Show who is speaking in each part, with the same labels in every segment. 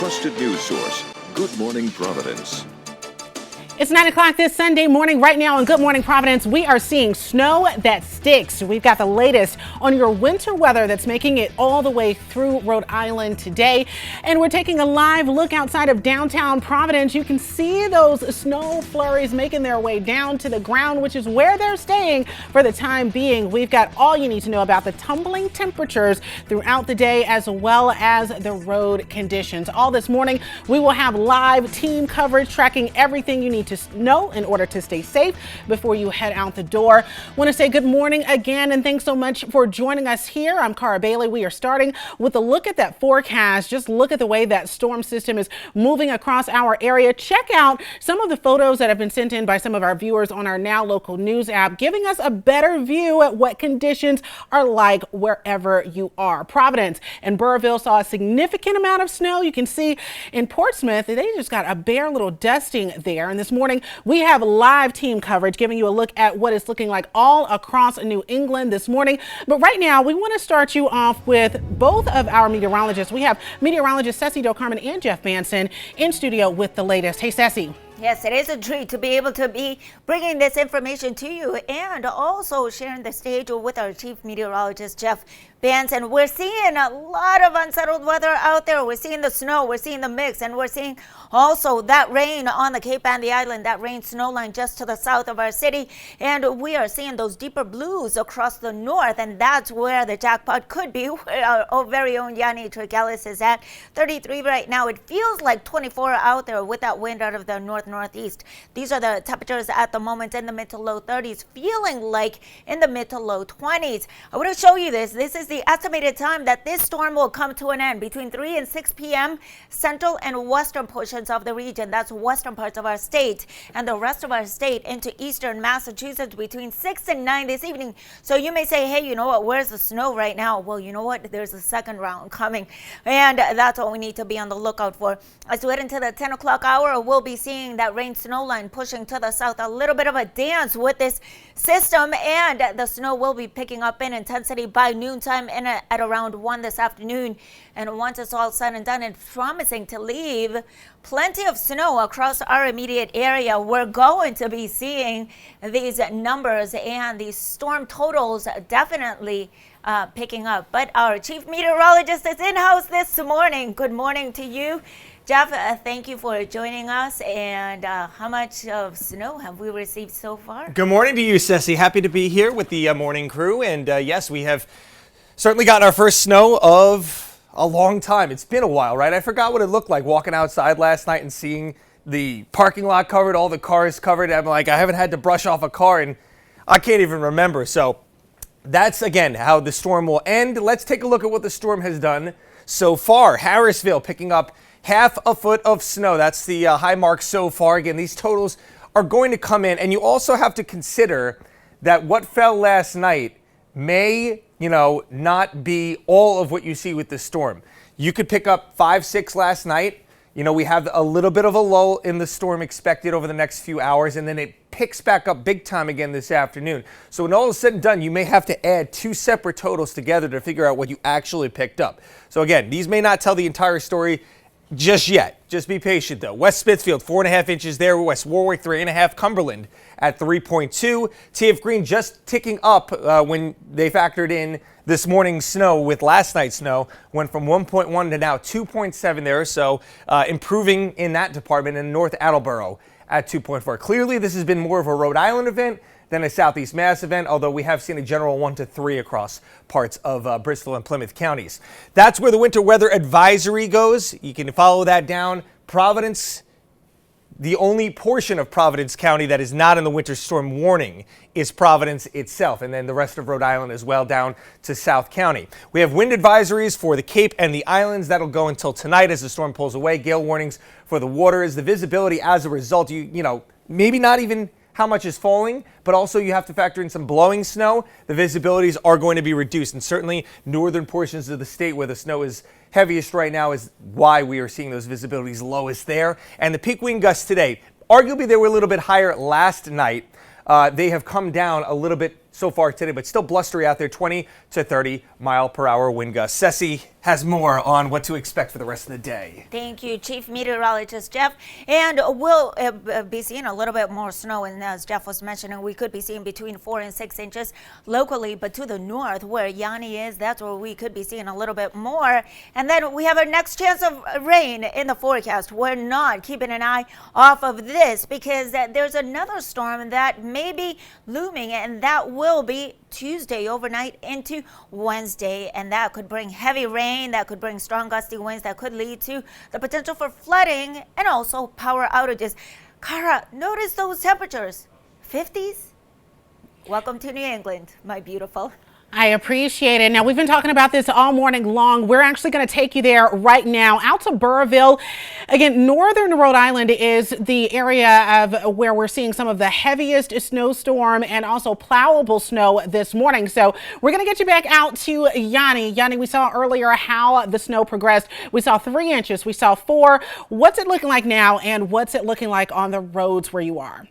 Speaker 1: Trusted news source, Good Morning Providence.
Speaker 2: It's 9 o'clock this Sunday morning. Right now on Good Morning Providence, we are seeing snow that sticks. We've got the latest on your winter weather that's making it all the way through Rhode Island today. And we're taking a live look outside of downtown Providence. You can see those snow flurries making their way down to the ground, which is where they're staying for the time being. We've got all you need to know about the tumbling temperatures throughout the day, as well as the road conditions. All this morning, we will have live team coverage tracking everything you need to know in order to stay safe before you head out the door. Want to say good morning again, and thanks so much for joining us here. I'm Cara Bailey. We are starting with a look at that forecast. Just look at the way that storm system is moving across our area. Check out some of the photos that have been sent in by some of our viewers on our Now Local News app, giving us a better view at what conditions are like wherever you are. Providence and Burrillville saw a significant amount of snow. You can see in Portsmouth, they just got a bare little dusting there. And this morning, we have live team coverage giving you a look at what it's looking like all across New England this morning. But right now, we want to start you off with both of our meteorologists. We have meteorologist Ceci Del Carmen and Jeff Manson in studio with the latest. Hey, Ceci.
Speaker 3: Yes, it is a treat to be able to be bringing this information to you and also sharing the stage with our chief meteorologist, Jeff Manson. We're seeing a lot of unsettled weather out there. We're seeing the snow, we're seeing the mix, and we're seeing also that rain on the Cape and the island, that rain snow line just to the south of our city. And we are seeing those deeper blues across the north, and that's where the jackpot could be, where our very own Yanni Trigalis is at. 33 right now. It feels like 24 out there with that wind out of the northeast. These are the temperatures at the moment in the mid to low 30s, feeling like in the mid to low 20s. I want to show you this. This is the estimated time that this storm will come to an end between 3 and 6 p.m. central and western portions of the region. That's western parts of our state, and the rest of our state into eastern Massachusetts between 6 and 9 this evening. So you may say, hey, you know what, where's the snow right now? Well, you know what, there's a second round coming, and that's what we need to be on the lookout for. As we head into the 10 o'clock hour, we'll be seeing that rain snow line pushing to the south, a little bit of a dance with this system, and the snow will be picking up in intensity by noontime and at around 1 this afternoon. And once it's all said and done, it's promising to leave plenty of snow across our immediate area. We're going to be seeing these numbers and these storm totals definitely picking up. But our chief meteorologist is in-house this morning. Good morning to you, Jeff. Thank you for joining us. And how much of snow have we received so far?
Speaker 4: Good morning to you, Ceci. Happy to be here with the morning crew. And yes, we have certainly gotten our first snow of a long time. It's been a while, right? I forgot what it looked like walking outside last night and seeing the parking lot covered, all the cars covered. I'm like, I haven't had to brush off a car and I can't even remember. So that's, again, how the storm will end. Let's take a look at what the storm has done so far. Harrisville picking up half a foot of snow. That's the high mark so far. Again, these totals are going to come in. And you also have to consider that what fell last night may, not be all of what you see with this storm. You could pick up 5, 6 last night. We have a little bit of a lull in the storm expected over the next few hours, and then it picks back up big time again this afternoon. So when all is said and done, you may have to add 2 separate totals together to figure out what you actually picked up. So again, these may not tell the entire story just yet. Just be patient, though. West Smithfield, 4.5 inches there. West Warwick, 3.5. Cumberland at 3.2. TF Green just ticking up when they factored in this morning's snow with last night's snow. Went from 1.1 to now 2.7 there. So improving in that department. And North Attleboro at 2.4. Clearly, this has been more of a Rhode Island event than a Southeast Mass event, although we have seen a general 1 to 3 across parts of Bristol and Plymouth counties. That's where the winter weather advisory goes. You can follow that down. Providence, the only portion of Providence County that is not in the winter storm warning is Providence itself, and then the rest of Rhode Island as well down to South County. We have wind advisories for the Cape and the islands. That'll go until tonight as the storm pulls away. Gale warnings for the waters. The visibility as a result, maybe not even how much is falling, but also you have to factor in some blowing snow. The visibilities are going to be reduced, and certainly northern portions of the state where the snow is heaviest right now is why we are seeing those visibilities lowest there. And the peak wind gusts today, arguably they were a little bit higher last night. They have come down a little bit so far today, but still blustery out there, 20 to 30 mile per hour wind gusts. Ceci, has more on what to expect for the rest of the day.
Speaker 3: Thank you, Chief Meteorologist Jeff. And we'll be seeing a little bit more snow. And as Jeff was mentioning, we could be seeing between 4 and 6 inches locally. But to the north, where Yanni is, that's where we could be seeing a little bit more. And then we have our next chance of rain in the forecast. We're not keeping an eye off of this because there's another storm that may be looming, and that will be Tuesday overnight into Wednesday, and that could bring heavy rain, that could bring strong gusty winds, that could lead to the potential for flooding and also power outages. Kara, notice those temperatures, 50s. Welcome to New England, my beautiful.
Speaker 2: I appreciate it. Now, we've been talking about this all morning long. We're actually going to take you there right now, out to Burrillville. Again, northern Rhode Island is the area of where we're seeing some of the heaviest snowstorm and also plowable snow this morning. So we're going to get you back out to Yanni. Yanni, we saw earlier how the snow progressed. We saw 3 inches. We saw 4. What's it looking like now, and what's it looking like on the roads where you are?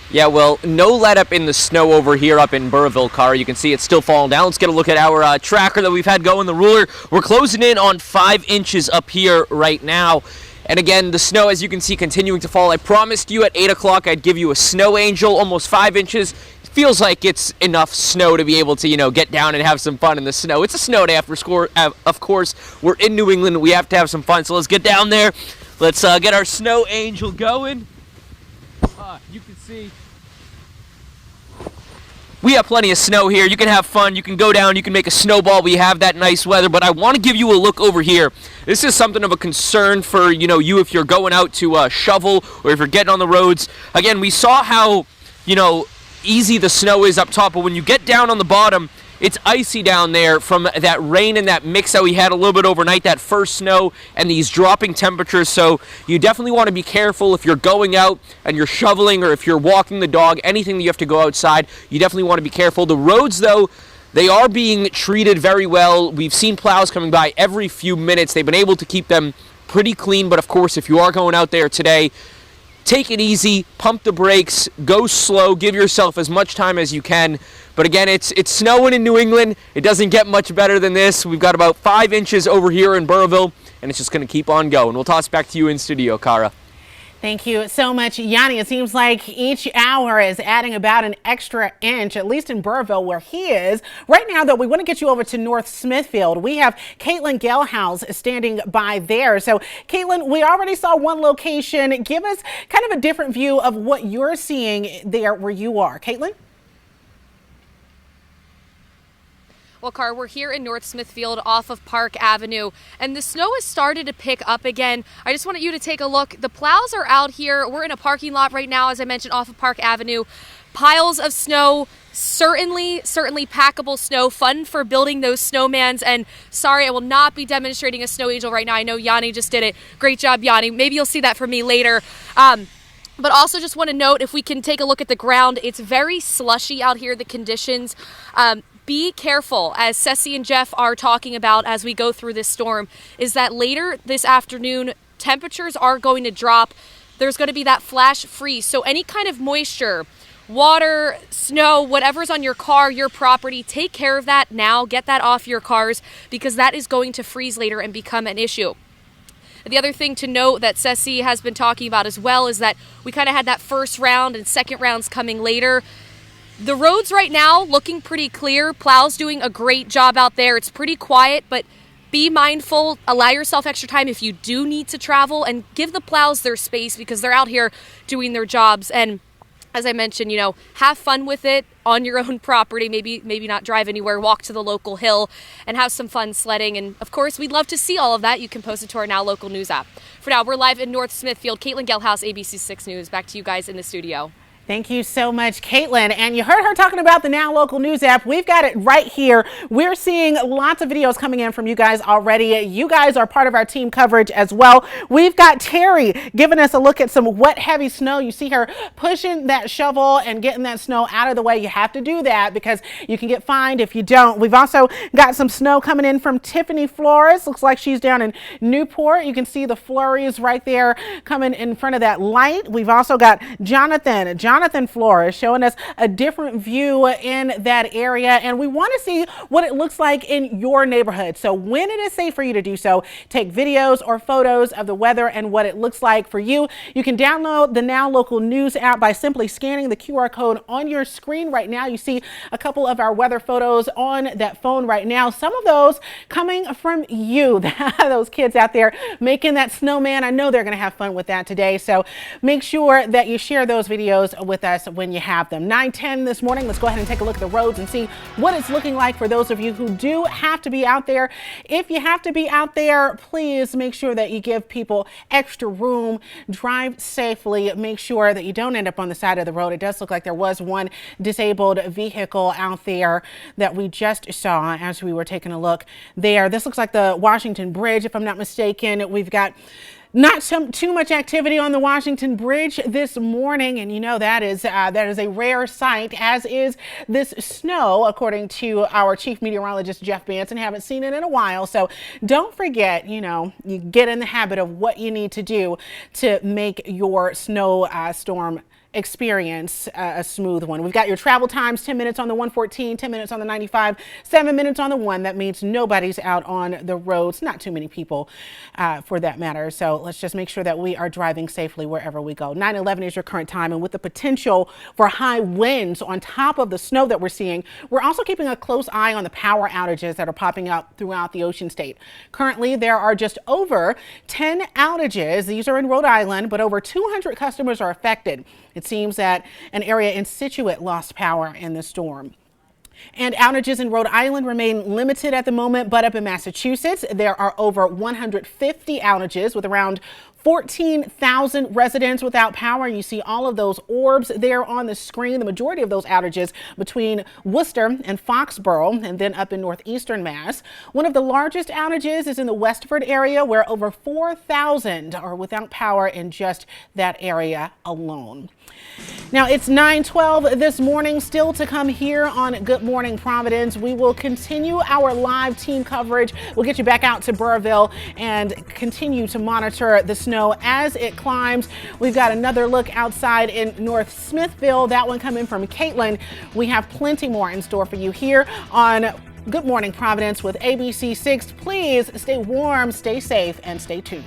Speaker 5: Yeah, well, no let up in the snow over here up in Burrillville, Cara. You can see it's still falling down. Let's get a look at our tracker that we've had going, the ruler. We're closing in on 5 inches up here right now. And again, the snow, as you can see, continuing to fall. I promised you at 8 o'clock I'd give you a snow angel, almost 5 inches. It feels like it's enough snow to be able to, get down and have some fun in the snow. It's a snow day after score. Of course, we're in New England. We have to have some fun. So let's get down there. Let's get our snow angel going. You can see we have plenty of snow here. You can have fun. You can go down. You can make a snowball. We have that nice weather. But I want to give you a look over here. This is something of a concern for, you if you're going out to shovel or if you're getting on the roads. Again, we saw how, easy the snow is up top. But when you get down on the bottom, it's icy down there from that rain and that mix that we had a little bit overnight, that first snow and these dropping temperatures. So you definitely want to be careful if you're going out and you're shoveling or if you're walking the dog, anything that you have to go outside, you definitely want to be careful. The roads, though, they are being treated very well. We've seen plows coming by every few minutes. They've been able to keep them pretty clean. But, of course, if you are going out there today, take it easy, pump the brakes, go slow, give yourself as much time as you can. But again, it's snowing in New England. It doesn't get much better than this. We've got about 5 inches over here in Burrillville, and it's just going to keep on going. We'll toss back to you in studio, Cara.
Speaker 2: Thank you so much, Yanni. It seems like each hour is adding about an extra inch, at least in Burrillville where he is. Right now, though, we want to get you over to North Smithfield. We have Caitlin Gelhaus standing by there. So, Caitlin, we already saw one location. Give us kind of a different view of what you're seeing there where you are. Caitlin?
Speaker 6: Well, Car, we're here in North Smithfield off of Park Avenue, and the snow has started to pick up again. I just wanted you to take a look. The plows are out here. We're in a parking lot right now, as I mentioned, off of Park Avenue. Piles of snow, certainly packable snow, fun for building those snowmans. And sorry, I will not be demonstrating a snow angel right now. I know Yanni just did it. Great job, Yanni. Maybe you'll see that from me later. But also just want to note, if we can take a look at the ground, it's very slushy out here, the conditions. Be careful, as Ceci and Jeff are talking about as we go through this storm, is that later this afternoon, temperatures are going to drop. There's going to be that flash freeze. So any kind of moisture, water, snow, whatever's on your car, your property, take care of that now. Get that off your cars because that is going to freeze later and become an issue. The other thing to note that Ceci has been talking about as well is that we kind of had that first round and second rounds coming later. The roads right now looking pretty clear. Plows doing a great job out there. It's pretty quiet, but be mindful. Allow yourself extra time if you do need to travel, and give the plows their space because they're out here doing their jobs. And as I mentioned, have fun with it on your own property. Maybe not drive anywhere, walk to the local hill and have some fun sledding. And of course, we'd love to see all of that. You can post it to our Now Local News app. For now, we're live in North Smithfield. Caitlin Gelhaus, ABC6 News. Back to you guys in the studio.
Speaker 2: Thank you so much, Caitlin. And you heard her talking about the Now Local News app. We've got it right here. We're seeing lots of videos coming in from you guys already. You guys are part of our team coverage as well. We've got Terry giving us a look at some wet, heavy snow. You see her pushing that shovel and getting that snow out of the way. You have to do that because you can get fined if you don't. We've also got some snow coming in from Tiffany Flores. Looks like she's down in Newport. You can see the flurries right there coming in front of that light. We've also got Jonathan Jonathan Flores showing us a different view in that area, and we want to see what it looks like in your neighborhood. So when it is safe for you to do so, take videos or photos of the weather and what it looks like for you. You can download the Now Local News app by simply scanning the QR code on your screen right now. You see a couple of our weather photos on that phone right now. Some of those coming from you, those kids out there making that snowman. I know they're going to have fun with that today. So make sure that you share those videos with us when you have them. 9:10 this morning. Let's go ahead and take a look at the roads and see what it's looking like for those of you who do have to be out there. If you have to be out there, please make sure that you give people extra room. Drive safely. Make sure that you don't end up on the side of the road. It does look like there was one disabled vehicle out there that we just saw as we were taking a look there. This looks like the Washington Bridge, if I'm not mistaken. We've got not too much activity on the Washington Bridge this morning, and you know that is a rare sight, as is this snow, according to our chief meteorologist Jeff Benson. Haven't seen it in a while, so don't forget, you get in the habit of what you need to do to make your snow storm experience a smooth one. We've got your travel times: 10 minutes on the 114, 10 minutes on the 95, 7 minutes on the 1. That means nobody's out on the roads, not too many people for that matter. So let's just make sure that we are driving safely wherever we go. 9:11 is your current time, and with the potential for high winds on top of the snow that we're seeing, we're also keeping a close eye on the power outages that are popping up throughout the Ocean State. Currently, there are just over 10 outages. These are in Rhode Island, but over 200 customers are affected. It seems that an area in Situate lost power in the storm. And outages in Rhode Island remain limited at the moment, but up in Massachusetts, there are over 150 outages with around 14,000 residents without power. You see all of those orbs there on the screen. The majority of those outages between Worcester and Foxborough, and then up in northeastern Mass. One of the largest outages is in the Westford area, where over 4,000 are without power in just that area alone. Now it's 9:12 this morning. Still to come here on Good Morning Providence. We will continue our live team coverage. We'll get you back out to Burrillville and continue to monitor the snow as it climbs. We've got another look outside in North Smithville. That one coming from Caitlin. We have plenty more in store for you here on Good Morning Providence with ABC6. Please stay warm, stay safe, and stay tuned.